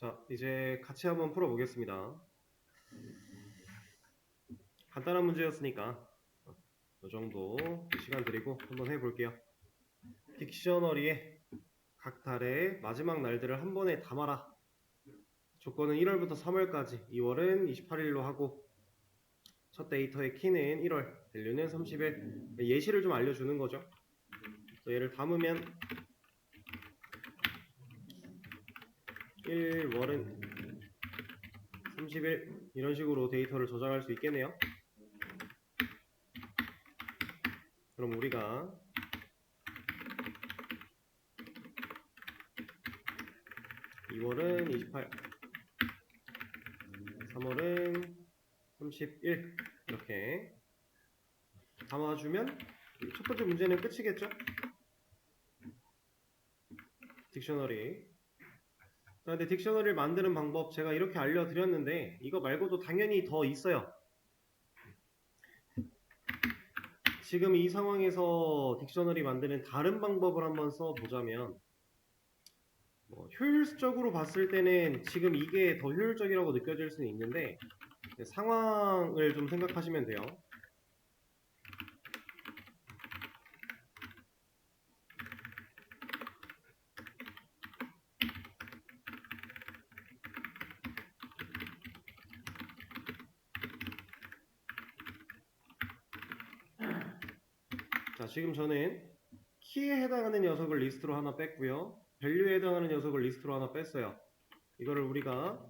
자, 이제 같이 한번 풀어보겠습니다. 간단한 문제였으니까 이 정도 시간 드리고 한번 해볼게요. 딕셔너리에 각 달의 마지막 날들을 한 번에 담아라. 조건은 1월부터 3월까지, 2월은 28일로 하고 첫 데이터의 키는 1월, 밸류는 30일. 예시를 좀 알려주는 거죠. 얘를 담으면 1월은 30일 이런 식으로 데이터를 저장할 수 있겠네요. 그럼 우리가 2월은 28, 3월은 31 이렇게 담아주면 첫 번째 문제는 끝이겠죠? 딕셔너리. 근데 딕셔너리를 만드는 방법 제가 이렇게 알려드렸는데 이거 말고도 당연히 더 있어요. 지금 이 상황에서 딕셔너리 만드는 다른 방법을 한번 써보자면 효율적으로 봤을 때는 지금 이게 더 효율적이라고 느껴질 수는 있는데 상황을 좀 생각하시면 돼요. 자, 지금 저는 키에 해당하는 녀석을 리스트로 하나 뺐고요. 밸류에 해당하는 녀석을 리스트로 하나 뺐어요. 이거를 우리가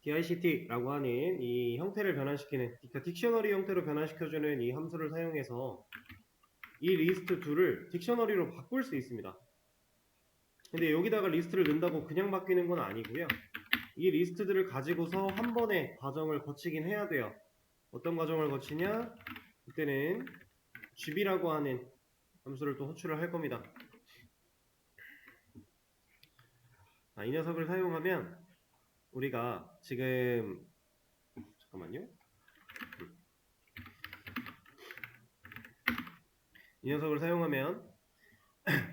DICT라고 하는 이 형태를 변환시키는, 그러니까 딕셔너리 형태로 변환시켜주는 이 함수를 사용해서 이 리스트 2를 딕셔너리로 바꿀 수 있습니다. 근데 여기다가 리스트를 넣는다고 그냥 바뀌는 건 아니고요. 이 리스트들을 가지고서 한 번에 과정을 거치긴 해야 돼요. 어떤 과정을 거치냐? 이때는 gb라고 하는 함수를 또 호출을 할 겁니다. 이 녀석을 사용하면 우리가 지금 잠깐만요. 이 녀석을 사용하면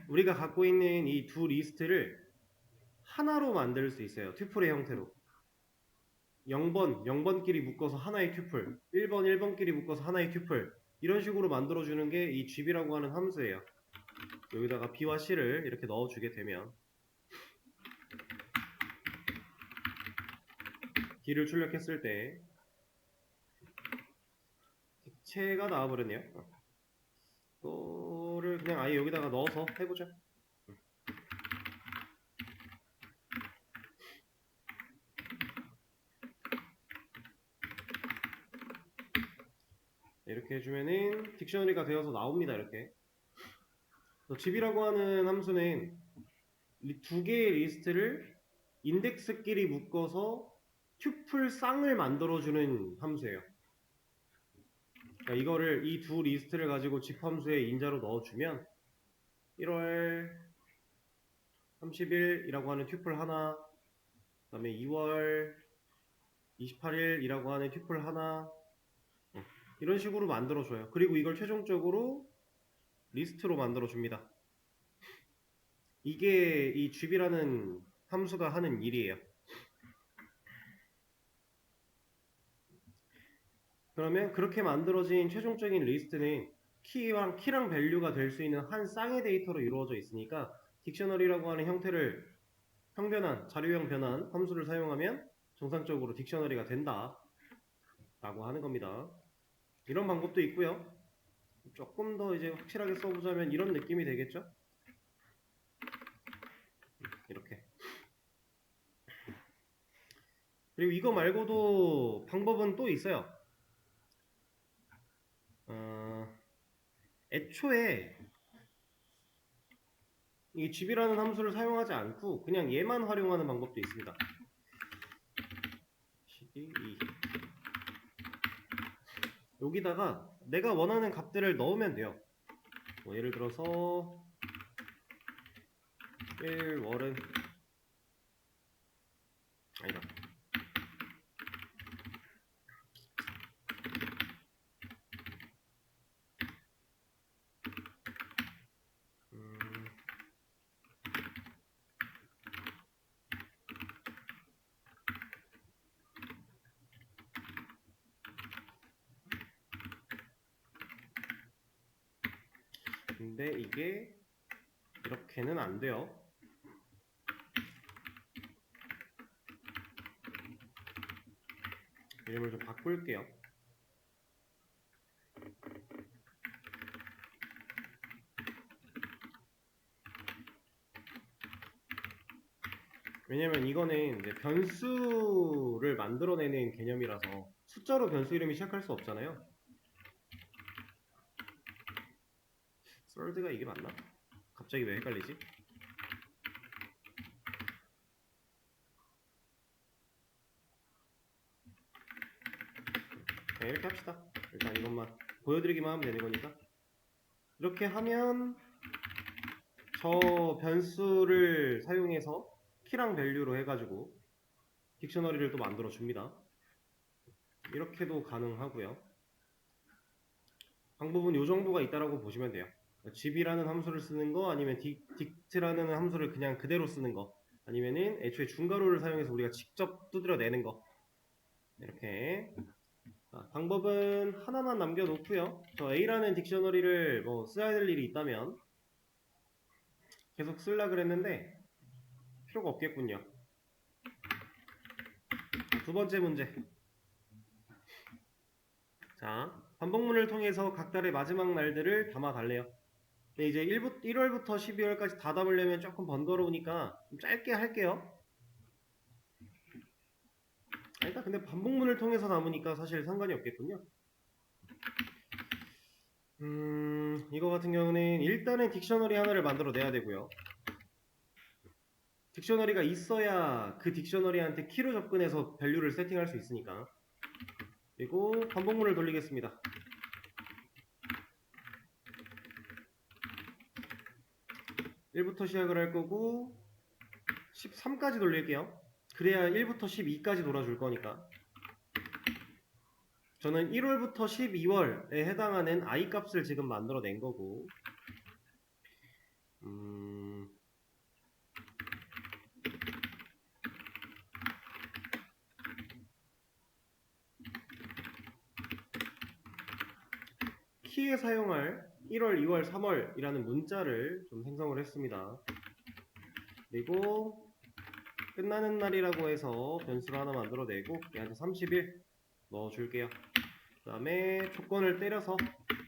우리가 갖고 있는 이 두 리스트를 하나로 만들 수 있어요. 튜플의 형태로. 0번, 0번끼리 묶어서 하나의 튜플, 1번, 1번끼리 묶어서 하나의 튜플, 이런 식으로 만들어주는 게 이 gb라고 하는 함수예요. 여기다가 b와 c를 이렇게 넣어주게 되면 b를 출력했을 때 객체가 나와버렸네요. 이거를 그냥 아예 여기다가 넣어서 해보죠. 이렇게 해주면은 딕셔너리가 되어서 나옵니다. 이렇게. gb라고 하는 함수는 두 개의 리스트를 인덱스끼리 묶어서 튜플 쌍을 만들어주는 함수예요. 그러니까 이거를 이 두 리스트를 가지고 집 함수에 인자로 넣어주면 1월 30일이라고 하는 튜플 하나, 그 다음에 2월 28일이라고 하는 튜플 하나, 이런 식으로 만들어줘요. 그리고 이걸 최종적으로 리스트로 만들어줍니다. 이게 이 gb라는 함수가 하는 일이에요. 그러면 그렇게 만들어진 최종적인 리스트는 키랑 밸류가 될 수 있는 한 쌍의 데이터로 이루어져 있으니까 딕셔너리라고 하는 형태를 형변환, 자료형 변환 함수를 사용하면 정상적으로 딕셔너리가 된다 라고 하는 겁니다. 이런 방법도 있고요. 조금 더 이제 확실하게 써보자면 이런 느낌이 되겠죠? 이렇게. 그리고 이거 말고도 방법은 또 있어요. 애초에 이 gb라는 함수를 사용하지 않고 그냥 얘만 활용하는 방법도 있습니다. cd2 여기다가 내가 원하는 값들을 넣으면 돼요. 예를 들어서 1월은 아니다. 근데 이게 이렇게는 안 돼요. 이름을 좀 바꿀게요. 왜냐면 이거는 이제 변수를 만들어내는 개념이라서 숫자로 변수 이름이 시작할 수 없잖아요. 썰드가 이게 맞나? 갑자기 왜 헷갈리지? 그냥 이렇게 합시다. 일단 이것만 보여드리기만 하면 되는 거니까. 이렇게 하면 저 변수를 사용해서 키랑 밸류로 해가지고 딕셔너리를 또 만들어 줍니다. 이렇게도 가능하고요. 방법은 이 정도가 있다라고 보시면 돼요. gib이라는 함수를 쓰는 거, 아니면 dict라는 함수를 그냥 그대로 쓰는 거, 아니면은 애초에 중괄호를 사용해서 우리가 직접 두드려내는 거. 이렇게. 자, 방법은 하나만 남겨놓고요. 저 A라는 딕셔너리를 뭐 써야 될 일이 있다면 계속 쓰려 그랬는데 필요가 없겠군요. 두 번째 문제. 자, 반복문을 통해서 각 달의 마지막 날들을 담아달래요. 근데 이제 1월부터 12월까지 다 담으려면 조금 번거로우니까 좀 짧게 할게요. 일단 근데 반복문을 통해서 담으니까 사실 상관이 없겠군요. 이거 같은 경우는 일단은 딕셔너리 하나를 만들어 내야 되고요. 딕셔너리가 있어야 그 딕셔너리한테 키로 접근해서 밸류를 세팅할 수 있으니까. 그리고 반복문을 돌리겠습니다. 1부터 시작을 할 거고 13까지 돌릴게요. 그래야 1부터 12까지 돌아줄 거니까. 저는 1월부터 12월에 해당하는 i 값을 지금 만들어 낸 거고, 키에 사용할 1월, 2월, 3월이라는 문자를 좀 생성을 했습니다. 그리고 끝나는 날이라고 해서 변수를 하나 만들어내고 얘한테 30일 넣어줄게요. 그 다음에 조건을 때려서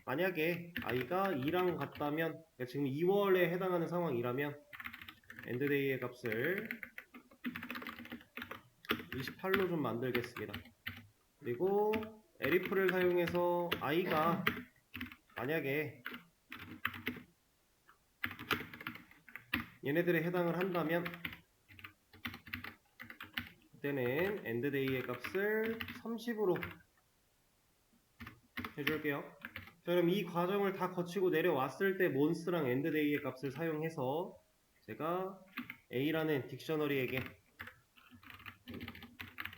만약에 i가 2랑 같다면, 그러니까 지금 2월에 해당하는 상황이라면 endDay의 값을 28로 좀 만들겠습니다. 그리고 elif를 사용해서 i가 만약에 얘네들에 해당을 한다면 그때는 endDay의 값을 30으로 해줄게요. 자, 그럼 이 과정을 다 거치고 내려왔을 때 month랑 endDay의 값을 사용해서 제가 a라는 딕셔너리에게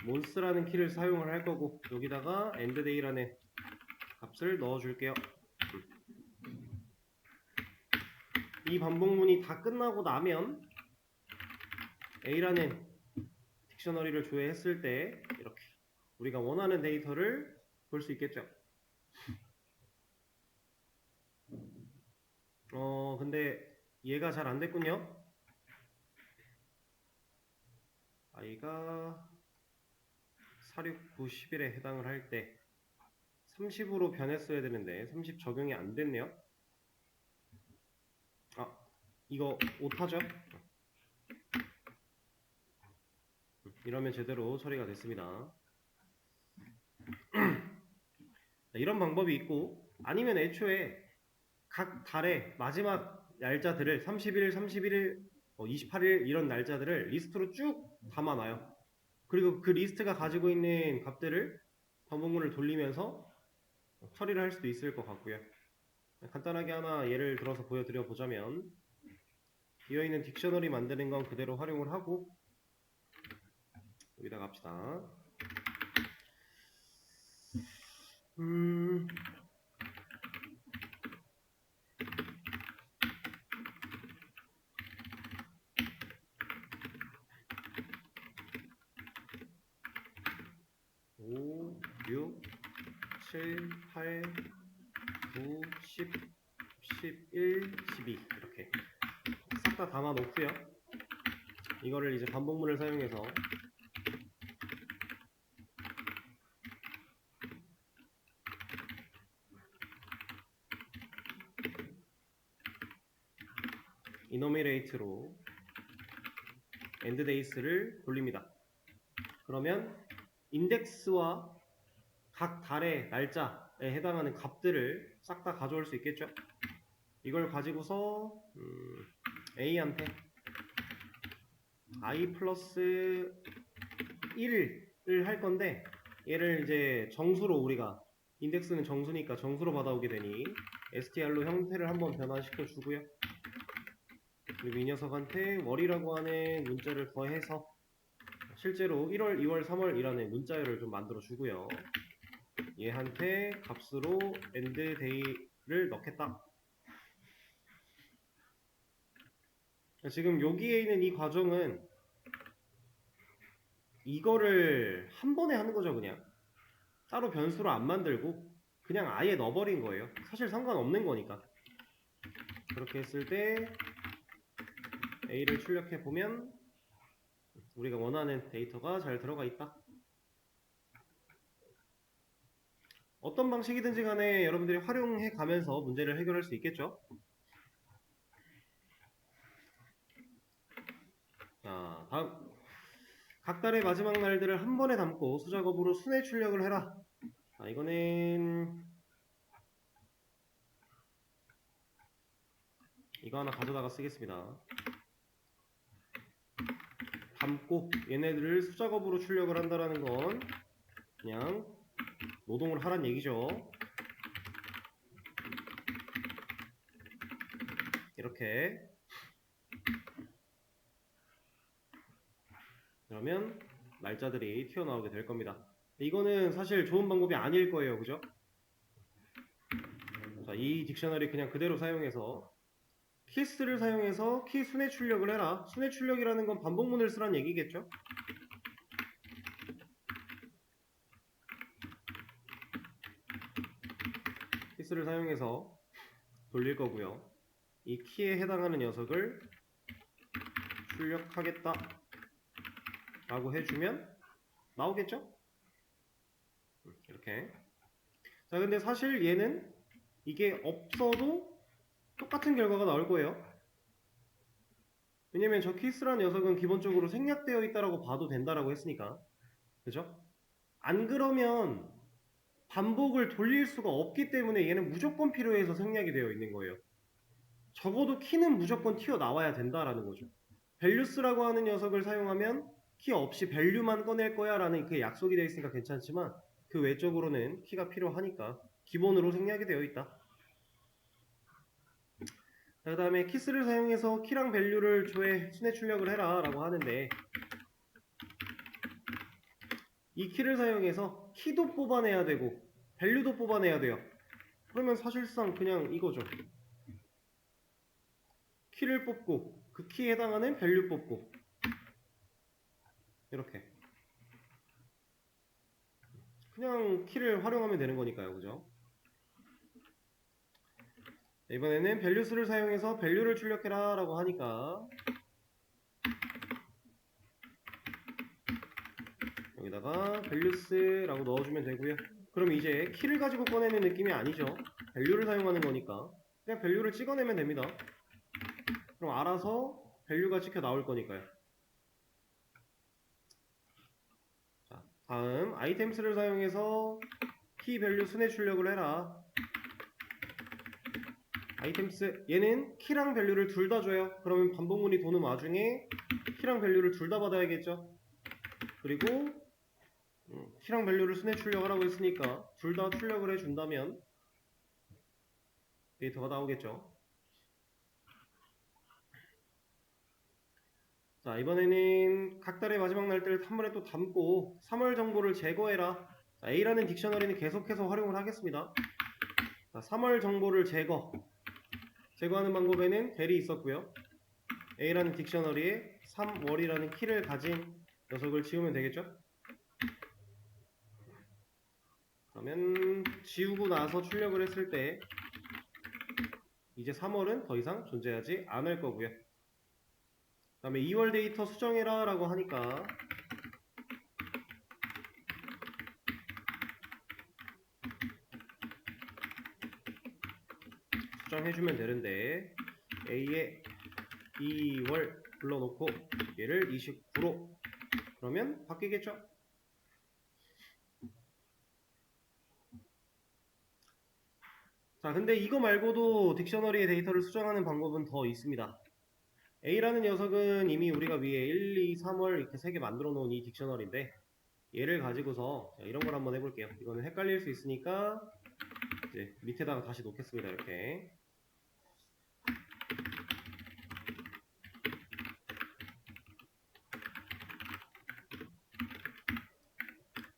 month라는 키를 사용을 할 거고, 여기다가 endDay라는 값을 넣어줄게요. 이 반복문이 다 끝나고 나면 a라는 딕셔너리를 조회했을 때 이렇게 우리가 원하는 데이터를 볼 수 있겠죠. 근데 얘가 잘 안 됐군요. i가 4, 6, 9, 10일에 해당을 할 때 30으로 변했어야 되는데 30 적용이 안 됐네요. 이거 오타죠? 이러면 제대로 처리가 됐습니다. 이런 방법이 있고, 아니면 애초에 각 달의 마지막 날짜들을 31일, 31일, 28일 이런 날짜들을 리스트로 쭉 담아놔요. 그리고 그 리스트가 가지고 있는 값들을 반복문을 돌리면서 처리를 할 수도 있을 것 같고요. 간단하게 하나 예를 들어서 보여드려 보자면, 비어있는 딕셔너리 만드는 건 그대로 활용을 하고 여기다가 합시다. 5, 6, 7, 8, 9, 10, 11, 12 이렇게 싹 다 담아 놓고요. 이거를 이제 반복문을 사용해서 이너미레이트로 endDays를 돌립니다. 그러면 인덱스와 각 달의 날짜에 해당하는 값들을 싹 다 가져올 수 있겠죠. 이걸 가지고서 A한테 I 플러스 1을 할 건데, 얘를 이제 정수로, 우리가 인덱스는 정수니까 정수로 받아오게 되니 str로 형태를 한번 변화시켜 주고요. 그리고 이 녀석한테 월이라고 하는 문자를 더해서 실제로 1월, 2월, 3월이라는 문자열을 좀 만들어 주고요. 얘한테 값으로 endDay를 넣겠다. 지금 여기에 있는 이 과정은 이거를 한 번에 하는 거죠. 그냥 따로 변수로 안 만들고 그냥 아예 넣어버린 거예요. 사실 상관없는 거니까. 그렇게 했을 때 A를 출력해 보면 우리가 원하는 데이터가 잘 들어가 있다. 어떤 방식이든지 간에 여러분들이 활용해 가면서 문제를 해결할 수 있겠죠. 자, 다음. 각 달의 마지막 날들을 한 번에 담고 수작업으로 순회 출력을 해라. 자, 이거는 이거 하나 가져다가 쓰겠습니다. 담고 얘네들을 수작업으로 출력을 한다라는 건 그냥 노동을 하란 얘기죠. 이렇게. 그러면 날짜들이 튀어나오게 될 겁니다. 이거는 사실 좋은 방법이 아닐 거예요. 그죠? 자, 이 딕셔너리 그냥 그대로 사용해서 키스를 사용해서 키 순회 출력을 해라. 순회 출력이라는 건 반복문을 쓰란 얘기겠죠? 키스를 사용해서 돌릴 거고요. 이 키에 해당하는 녀석을 출력하겠다 라고 해주면 나오겠죠? 이렇게. 자, 근데 사실 얘는 이게 없어도 똑같은 결과가 나올 거예요. 왜냐면 저 키스라는 녀석은 기본적으로 생략되어 있다라고 봐도 된다라고 했으니까. 그죠? 안 그러면 반복을 돌릴 수가 없기 때문에 얘는 무조건 필요해서 생략이 되어 있는 거예요. 적어도 키는 무조건 튀어나와야 된다라는 거죠. values라고 하는 녀석을 사용하면 키 없이 value만 꺼낼 거야 라는 그 약속이 되어 있으니까 괜찮지만 그 외적으로는 키가 필요하니까 기본으로 생략이 되어 있다. 그 다음에 키스를 사용해서 키랑 value를 조회 순회 출력을 해라 라고 하는데, 이 키를 사용해서 키도 뽑아내야 되고 value도 뽑아내야 돼요. 그러면 사실상 그냥 이거죠. 키를 뽑고 그 키에 해당하는 value 뽑고 이렇게 그냥 키를 활용하면 되는 거니까요. 그죠? 이번에는 values를 사용해서 value를 출력해라 라고 하니까 여기다가 values라고 넣어주면 되고요. 그럼 이제 키를 가지고 꺼내는 느낌이 아니죠. value를 사용하는 거니까 그냥 value를 찍어내면 됩니다. 그럼 알아서 value가 찍혀 나올 거니까요. 자, 다음 items를 사용해서 key value 순회 출력을 해라. items 얘는 키랑 value를 둘 다 줘요. 그러면 반복문이 도는 와중에 키랑 value를 둘 다 받아야겠죠. 그리고 키랑 value를 순회 출력하라고 했으니까 둘 다 출력을 해준다면 데이터가 나오겠죠. 자, 이번에는 각 달의 마지막 날짜를 한 번에 또 담고 3월 정보를 제거해라. 자, A라는 딕셔너리는 계속해서 활용을 하겠습니다. 자, 3월 정보를 제거하는 방법에는 del이 있었고요. A라는 딕셔너리에 3월이라는 키를 가진 녀석을 지우면 되겠죠. 그러면 지우고 나서 출력을 했을 때 이제 3월은 더 이상 존재하지 않을 거고요. 그 다음에 2월 데이터 수정해라 라고 하니까 수정해주면 되는데 A에 2월 불러놓고 얘를 29로 그러면 바뀌겠죠? 자, 근데 이거 말고도 딕셔너리의 데이터를 수정하는 방법은 더 있습니다. A라는 녀석은 이미 우리가 위에 1, 2, 3월 이렇게 3개 만들어 놓은 이 딕셔너리인데 얘를 가지고서 이런 걸 한번 해볼게요. 이거는 헷갈릴 수 있으니까 이제 밑에다가 다시 놓겠습니다. 이렇게.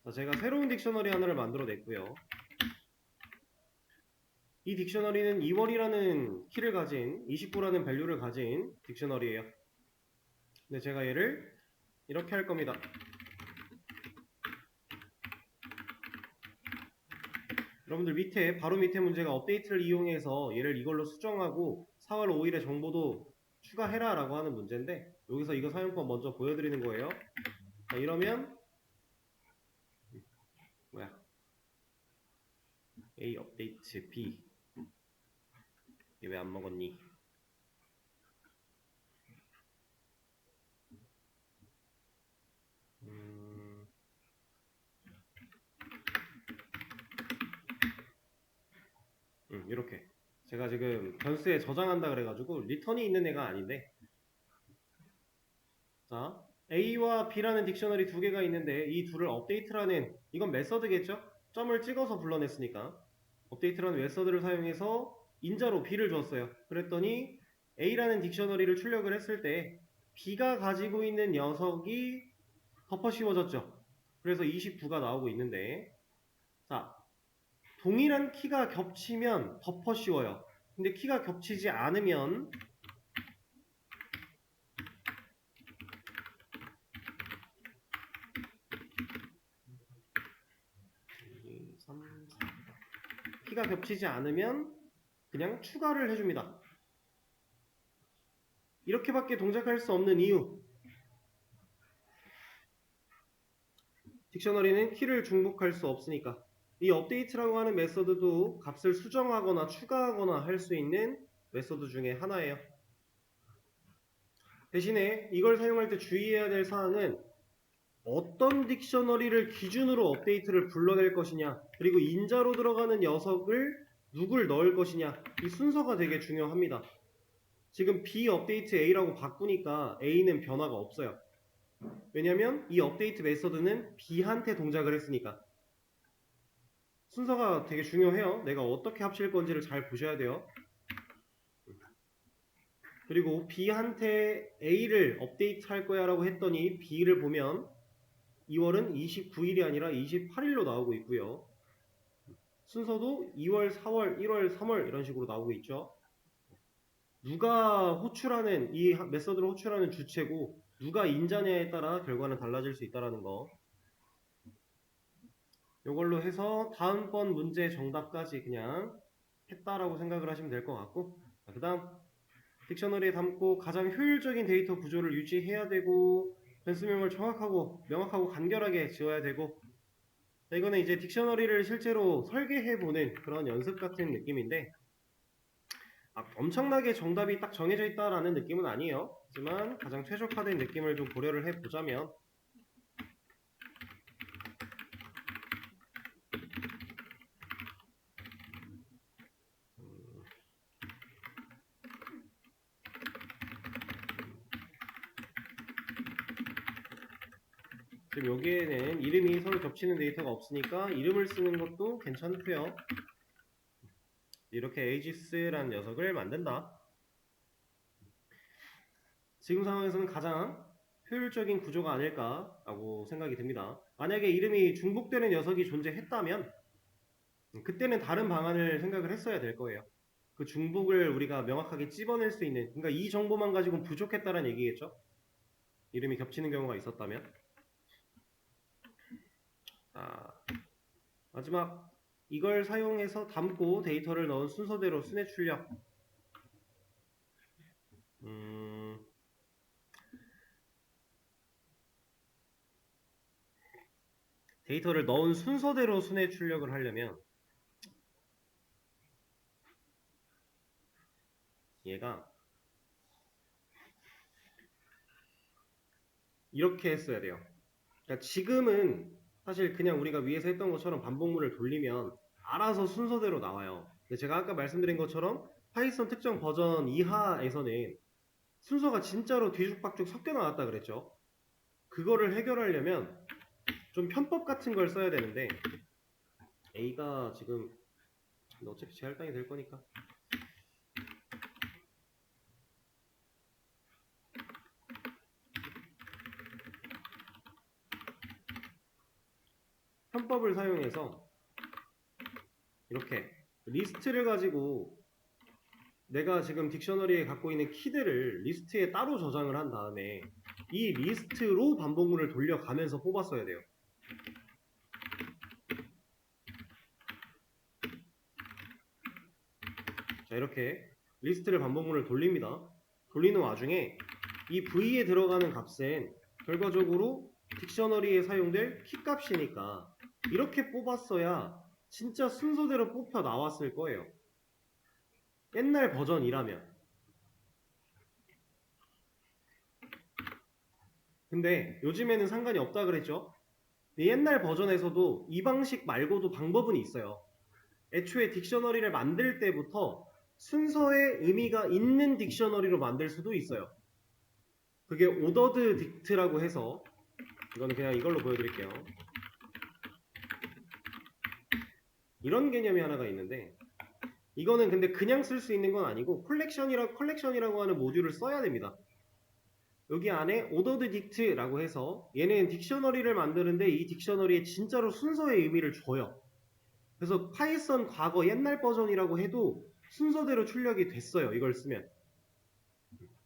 자, 제가 새로운 딕셔너리 하나를 만들어 냈고요. 이 딕셔너리는 2월이라는 키를 가진 29라는 밸류를 가진 딕셔너리예요. 근데 제가 얘를 이렇게 할 겁니다. 여러분들 밑에 바로 밑에 문제가 업데이트를 이용해서 얘를 이걸로 수정하고 4월 5일에 정보도 추가해라 라고 하는 문제인데 여기서 이거 사용법 먼저 보여드리는 거예요. 자, 이러면 뭐야 A 업데이트 B 얘 왜 안 먹었니? 이렇게 제가 지금 변수에 저장한다 그래가지고 리턴이 있는 애가 아닌데 자 A와 B라는 딕셔너리 두 개가 있는데 이 둘을 업데이트라는 이건 메서드겠죠? 점을 찍어서 불러냈으니까 업데이트라는 메서드를 사용해서 인자로 B를 줬어요. 그랬더니 A라는 딕셔너리를 출력을 했을 때 B가 가지고 있는 녀석이 덮어 씌워졌죠. 그래서 29가 나오고 있는데 자 동일한 키가 겹치면 덮어 씌워요. 근데 키가 겹치지 않으면 2, 3, 4 키가 겹치지 않으면 그냥 추가를 해줍니다. 이렇게밖에 동작할 수 없는 이유 딕셔너리는 키를 중복할 수 없으니까 이 업데이트라고 하는 메서드도 값을 수정하거나 추가하거나 할 수 있는 메서드 중에 하나예요. 대신에 이걸 사용할 때 주의해야 될 사항은 어떤 딕셔너리를 기준으로 업데이트를 불러낼 것이냐 그리고 인자로 들어가는 녀석을 누굴 넣을 것이냐 이 순서가 되게 중요합니다. 지금 B 업데이트 A라고 바꾸니까 A는 변화가 없어요. 왜냐면 이 업데이트 메서드는 B한테 동작을 했으니까 순서가 되게 중요해요. 내가 어떻게 합칠 건지를 잘 보셔야 돼요. 그리고 B한테 A를 업데이트 할 거야 라고 했더니 B를 보면 2월은 29일이 아니라 28일로 나오고 있고요. 순서도 2월, 4월, 1월, 3월 이런 식으로 나오고 있죠. 누가 호출하는 이 메서드를 호출하는 주체고 누가 인자냐에 따라 결과는 달라질 수 있다는 거. 이걸로 해서 다음번 문제 정답까지 그냥 했다라고 생각을 하시면 될 것 같고 그 다음 딕셔너리에 담고 가장 효율적인 데이터 구조를 유지해야 되고 변수명을 정확하고 명확하고 간결하게 지어야 되고 이거는 이제 딕셔너리를 실제로 설계해보는 그런 연습 같은 느낌인데 엄청나게 정답이 딱 정해져 있다라는 느낌은 아니에요. 하지만 가장 최적화된 느낌을 좀 고려를 해보자면 지금 여기에는 이름이 서로 겹치는 데이터가 없으니까 이름을 쓰는 것도 괜찮고요. 이렇게 에이지스라는 녀석을 만든다. 지금 상황에서는 가장 효율적인 구조가 아닐까라고 생각이 듭니다. 만약에 이름이 중복되는 녀석이 존재했다면 그때는 다른 방안을 생각을 했어야 될 거예요. 그 중복을 우리가 명확하게 찝어낼 수 있는 그러니까 이 정보만 가지고는 부족했다는 얘기겠죠. 이름이 겹치는 경우가 있었다면 마지막 이걸 사용해서 담고 데이터를 넣은 순서대로 순회 출력 데이터를 넣은 순서대로 순회 출력을 하려면 얘가 이렇게 했어야 돼요. 그러니까 지금은 사실 그냥 우리가 위에서 했던 것처럼 반복문을 돌리면 알아서 순서대로 나와요. 근데 제가 아까 말씀드린 것처럼 파이썬 특정 버전 이하에서는 순서가 진짜로 뒤죽박죽 섞여 나왔다 그랬죠. 그거를 해결하려면 좀 편법 같은 걸 써야 되는데 A가 지금 어차피 재할당이 될 거니까 편법을 사용해서 이렇게 리스트를 가지고 내가 지금 딕셔너리에 갖고 있는 키들을 리스트에 따로 저장을 한 다음에 이 리스트로 반복문을 돌려가면서 뽑았어야 돼요. 자, 이렇게 리스트를 반복문을 돌립니다. 돌리는 와중에 이 V에 들어가는 값은 결과적으로 딕셔너리에 사용될 키 값이니까 이렇게 뽑았어야 진짜 순서대로 뽑혀 나왔을 거예요. 옛날 버전이라면. 근데 요즘에는 상관이 없다 그랬죠? 옛날 버전에서도 이 방식 말고도 방법은 있어요. 애초에 딕셔너리를 만들 때부터 순서의 의미가 있는 딕셔너리로 만들 수도 있어요. 그게 오더드 딕트라고 해서 이거는 그냥 이걸로 보여드릴게요. 이런 개념이 하나가 있는데 이거는 근데 그냥 쓸 수 있는 건 아니고 컬렉션이라고 하는 모듈을 써야 됩니다. 여기 안에 오더드 딕트라고 해서 얘는 딕셔너리를 만드는데 이 딕셔너리에 진짜로 순서의 의미를 줘요. 그래서 파이썬 과거 옛날 버전이라고 해도 순서대로 출력이 됐어요. 이걸 쓰면.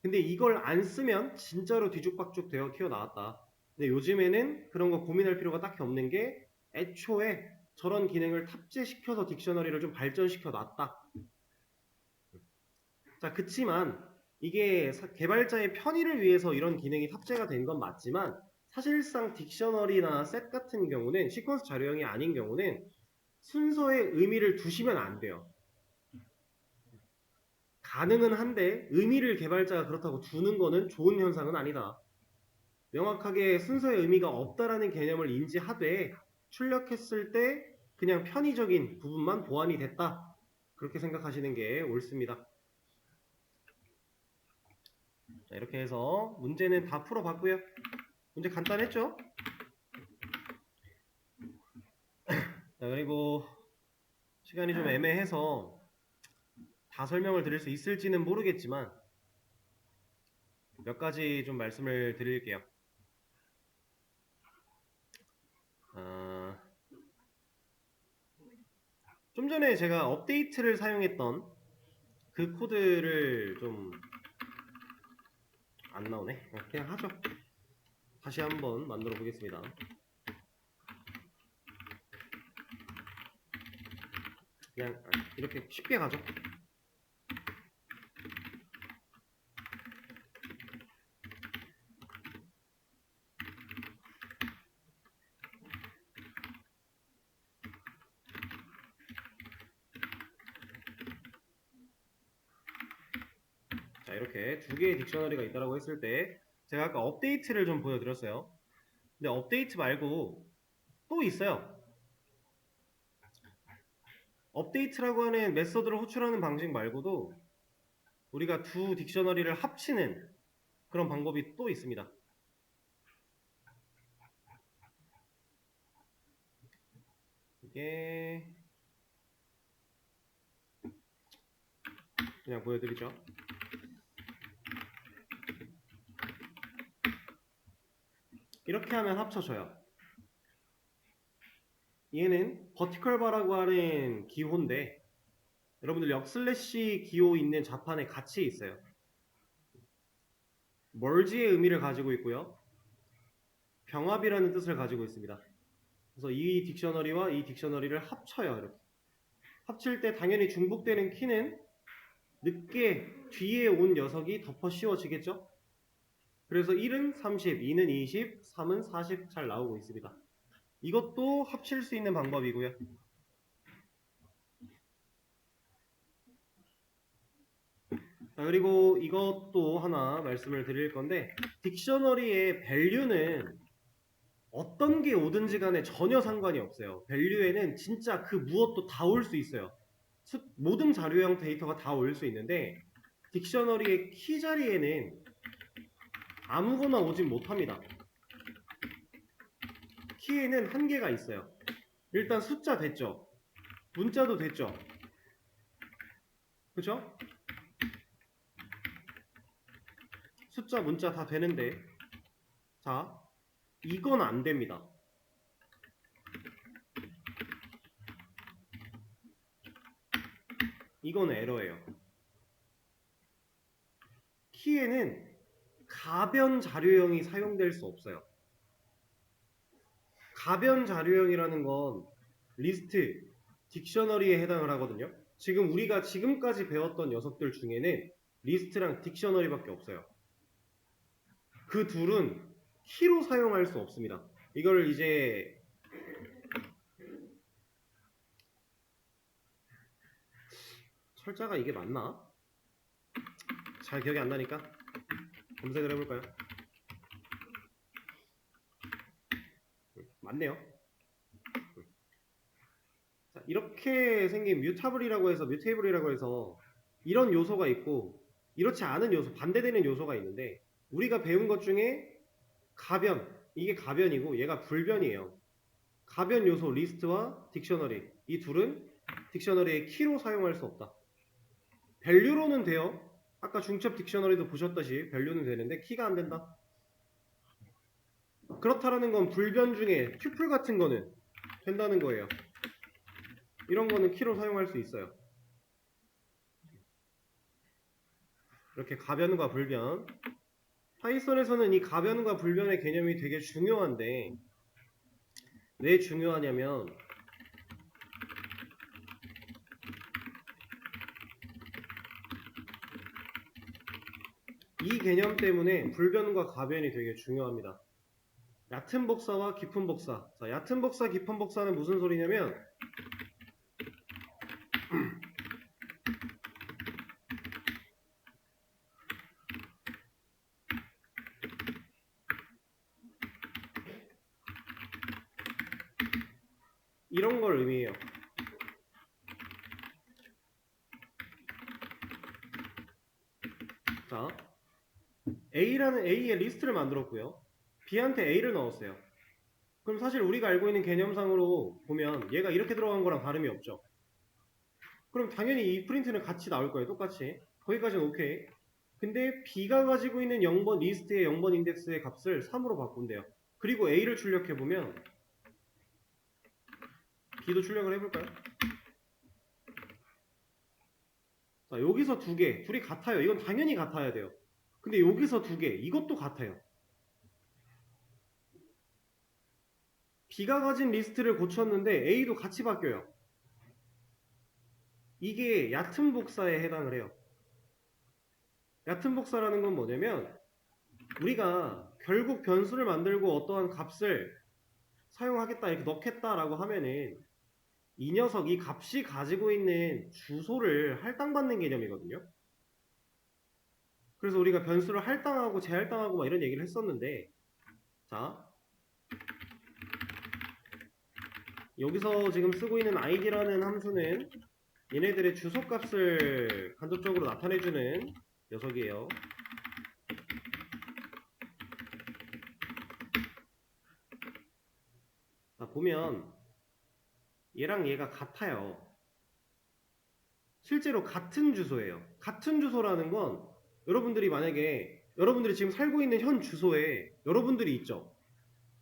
근데 이걸 안 쓰면 진짜로 뒤죽박죽 되어 튀어나왔다. 근데 요즘에는 그런 거 고민할 필요가 딱히 없는 게 애초에 저런 기능을 탑재시켜서 딕셔너리를 좀 발전시켜 놨다. 자, 그치만 이게 개발자의 편의를 위해서 이런 기능이 탑재가 된 건 맞지만 사실상 딕셔너리나 셋 같은 경우는 시퀀스 자료형이 아닌 경우는 순서의 의미를 두시면 안 돼요. 가능은 한데 의미를 개발자가 그렇다고 두는 거는 좋은 현상은 아니다. 명확하게 순서의 의미가 없다라는 개념을 인지하되 출력했을 때 그냥 편의적인 부분만 보완이 됐다. 그렇게 생각하시는 게 옳습니다. 자, 이렇게 해서 문제는 다 풀어봤고요. 문제 간단했죠? 자, 그리고 시간이 좀 애매해서 다 설명을 드릴 수 있을지는 모르겠지만 몇 가지 좀 말씀을 드릴게요. 좀 전에 제가 업데이트를 사용했던 그 코드를 좀 안 나오네. 그냥 하죠. 다시 한번 만들어 보겠습니다. 그냥 이렇게 쉽게 가죠. 자, 이렇게 두 개의 딕셔너리가 있다고 했을 때 제가 아까 업데이트를 좀 보여드렸어요. 근데 업데이트 말고 또 있어요. 업데이트라고 하는 메서드를 호출하는 방식 말고도 우리가 두 딕셔너리를 합치는 그런 방법이 또 있습니다. 이게 그냥 보여드리죠. 이렇게 하면 합쳐져요. 얘는 버티컬 바라고 하는 기호인데 여러분들 역슬래시 기호 있는 자판에 같이 있어요. 멀지의 의미를 가지고 있고요. 병합이라는 뜻을 가지고 있습니다. 그래서 이 딕셔너리와 이 딕셔너리를 합쳐요. 이렇게. 합칠 때 당연히 중복되는 키는 늦게 뒤에 온 녀석이 덮어 씌워지겠죠? 그래서 1은 30, 2는 20, 3은 40 잘 나오고 있습니다. 이것도 합칠 수 있는 방법이고요. 자, 그리고 이것도 하나 말씀을 드릴 건데 딕셔너리의 value는 어떤 게 오든지 간에 전혀 상관이 없어요. value에는 진짜 그 무엇도 다 올 수 있어요. 모든 자료형 데이터가 다 올 수 있는데 딕셔너리의 키 자리에는 아무거나 오진 못합니다. 키에는 한계가 있어요. 일단 숫자 됐죠? 문자도 됐죠? 그죠? 숫자, 문자 다 되는데 자, 이건 안 됩니다. 이건 에러예요. 키에는 가변 자료형이 사용될 수 없어요. 가변 자료형이라는 건 리스트, 딕셔너리에 해당을 하거든요. 지금 우리가 지금까지 배웠던 녀석들 중에는 리스트랑 딕셔너리밖에 없어요. 그 둘은 키로 사용할 수 없습니다. 이걸 이제 철자가 이게 맞나? 잘 기억이 안 나니까 검색을 해볼까요? 맞네요. 자, 이렇게 생긴 뮤타블이라고 해서 뮤테이블이라고 해서 이런 요소가 있고 이렇지 않은 요소, 반대되는 요소가 있는데 우리가 배운 것 중에 가변, 이게 가변이고 얘가 불변이에요. 가변 요소 리스트와 딕셔너리, 이 둘은 딕셔너리의 키로 사용할 수 없다. 밸류로는 돼요. 아까 중첩 딕셔너리도 보셨다시 밸류는 되는데 키가 안 된다. 그렇다라는 건 불변 중에 튜플 같은 거는 된다는 거예요. 이런 거는 키로 사용할 수 있어요. 이렇게 가변과 불변. 파이썬에서는 이 가변과 불변의 개념이 되게 중요한데 왜 중요하냐면 이 개념 때문에 불변과 가변이 되게 중요합니다. 얕은 복사와 깊은 복사. 자, 얕은 복사, 깊은 복사는 무슨 소리냐면 이런 걸 의미해요. 자, A의 리스트를 만들었고요. B한테 A를 넣었어요. 그럼 사실 우리가 알고 있는 개념상으로 보면 얘가 이렇게 들어간 거랑 다름이 없죠. 그럼 당연히 이 프린트는 같이 나올 거예요. 똑같이. 거기까지는 오케이. 근데 B가 가지고 있는 0번 리스트의 0번 인덱스의 값을 3으로 바꾼대요. 그리고 A를 출력해보면 B도 출력을 해볼까요? 자, 여기서 두 개, 둘이 같아요. 이건 당연히 같아야 돼요. 근데 여기서 두 개, 이것도 같아요. B가 가진 리스트를 고쳤는데 A도 같이 바뀌어요. 이게 얕은 복사에 해당을 해요. 얕은 복사라는 건 뭐냐면 우리가 결국 변수를 만들고 어떠한 값을 사용하겠다 이렇게 넣겠다라고 하면은 이 녀석, 이 값이 가지고 있는 주소를 할당받는 개념이거든요. 그래서 우리가 변수를 할당하고 재할당하고 막 이런 얘기를 했었는데 자, 여기서 지금 쓰고 있는 id라는 함수는 얘네들의 주소값을 간접적으로 나타내주는 녀석이에요. 자, 보면 얘랑 얘가 같아요. 실제로 같은 주소예요. 같은 주소라는 건 여러분들이 만약에 여러분들이 지금 살고 있는 현 주소에 여러분들이 있죠.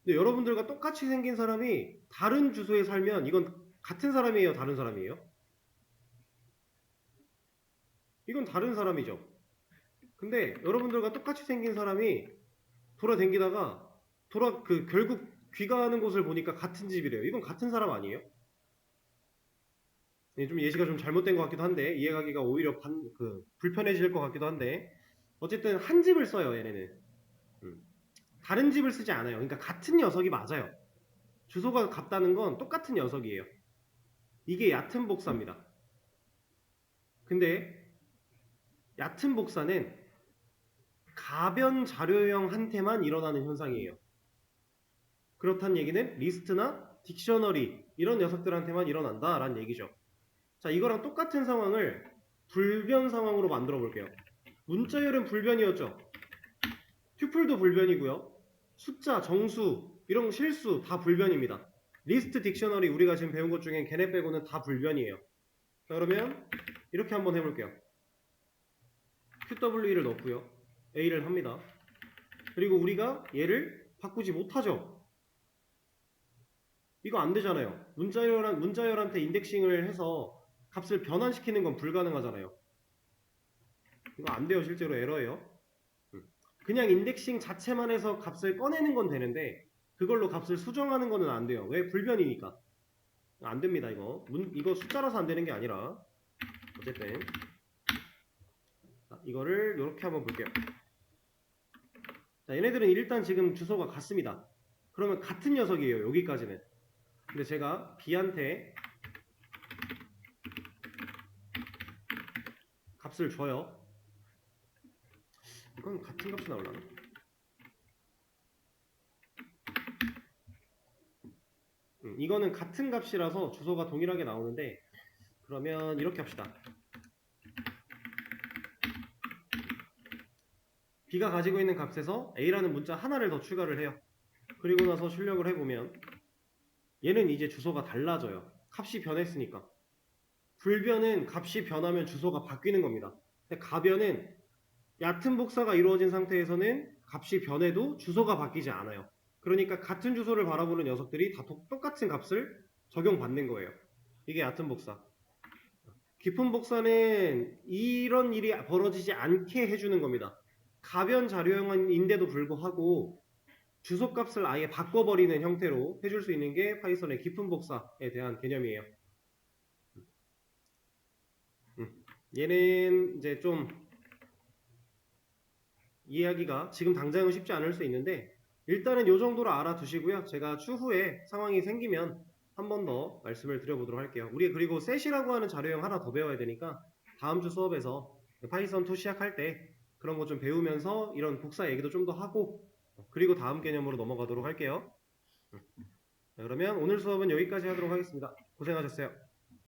근데 여러분들과 똑같이 생긴 사람이 다른 주소에 살면 이건 같은 사람이에요? 다른 사람이에요? 이건 다른 사람이죠. 근데 여러분들과 똑같이 생긴 사람이 돌아다니다가 결국 귀가하는 곳을 보니까 같은 집이래요. 이건 같은 사람 아니에요? 좀 예시가 좀 잘못된 것 같기도 한데 이해하기가 오히려 불편해질 것 같기도 한데 어쨌든 한 집을 써요 얘네는. 다른 집을 쓰지 않아요. 그러니까 같은 녀석이 맞아요. 주소가 같다는 건 똑같은 녀석이에요. 이게 얕은 복사입니다. 근데 얕은 복사는 가변 자료형한테만 일어나는 현상이에요. 그렇다는 얘기는 리스트나 딕셔너리 이런 녀석들한테만 일어난다라는 얘기죠. 자, 이거랑 똑같은 상황을 불변 상황으로 만들어 볼게요. 문자열은 불변이었죠. 튜플도 불변이고요. 숫자, 정수, 이런 실수 다 불변입니다. 리스트 딕셔너리 우리가 지금 배운 것 중엔 걔네 빼고는 다 불변이에요. 자, 그러면 이렇게 한번 해볼게요. QWE를 넣고요. A를 합니다. 그리고 우리가 얘를 바꾸지 못하죠. 이거 안 되잖아요. 문자열한테 인덱싱을 해서 값을 변환시키는 건 불가능하잖아요. 이거 안 돼요. 실제로 에러예요. 그냥 인덱싱 자체만 해서 값을 꺼내는 건 되는데 그걸로 값을 수정하는 거는 안 돼요. 왜? 불변이니까. 안 됩니다. 이거 숫자라서 안 되는 게 아니라 어쨌든 자, 이거를 이렇게 한번 볼게요. 자, 얘네들은 일단 지금 주소가 같습니다. 그러면 같은 녀석이에요. 여기까지는. 근데 제가 B한테 값을 줘요. 이건 같은 값이 나오려나? 이거는 같은 값이라서 주소가 동일하게 나오는데 그러면 이렇게 합시다. B가 가지고 있는 값에서 A라는 문자 하나를 더 추가를 해요. 그리고 나서 출력을 해보면 얘는 이제 주소가 달라져요. 값이 변했으니까. 불변은 값이 변하면 주소가 바뀌는 겁니다. 근데 가변은 얕은 복사가 이루어진 상태에서는 값이 변해도 주소가 바뀌지 않아요. 그러니까 같은 주소를 바라보는 녀석들이 다 똑같은 값을 적용받는 거예요. 이게 얕은 복사. 깊은 복사는 이런 일이 벌어지지 않게 해주는 겁니다. 가변 자료형인데도 불구하고 주소값을 아예 바꿔버리는 형태로 해줄 수 있는 게 파이썬의 깊은 복사에 대한 개념이에요. 얘는 이제 좀 이해하기가 지금 당장은 쉽지 않을 수 있는데 일단은 이 정도로 알아두시고요. 제가 추후에 상황이 생기면 한 번 더 말씀을 드려보도록 할게요. 우리 그리고 셋이라고 하는 자료형 하나 더 배워야 되니까 다음 주 수업에서 파이썬 2 시작할 때 그런 거 좀 배우면서 이런 복사 얘기도 좀 더 하고 그리고 다음 개념으로 넘어가도록 할게요. 그러면 오늘 수업은 여기까지 하도록 하겠습니다. 고생하셨어요.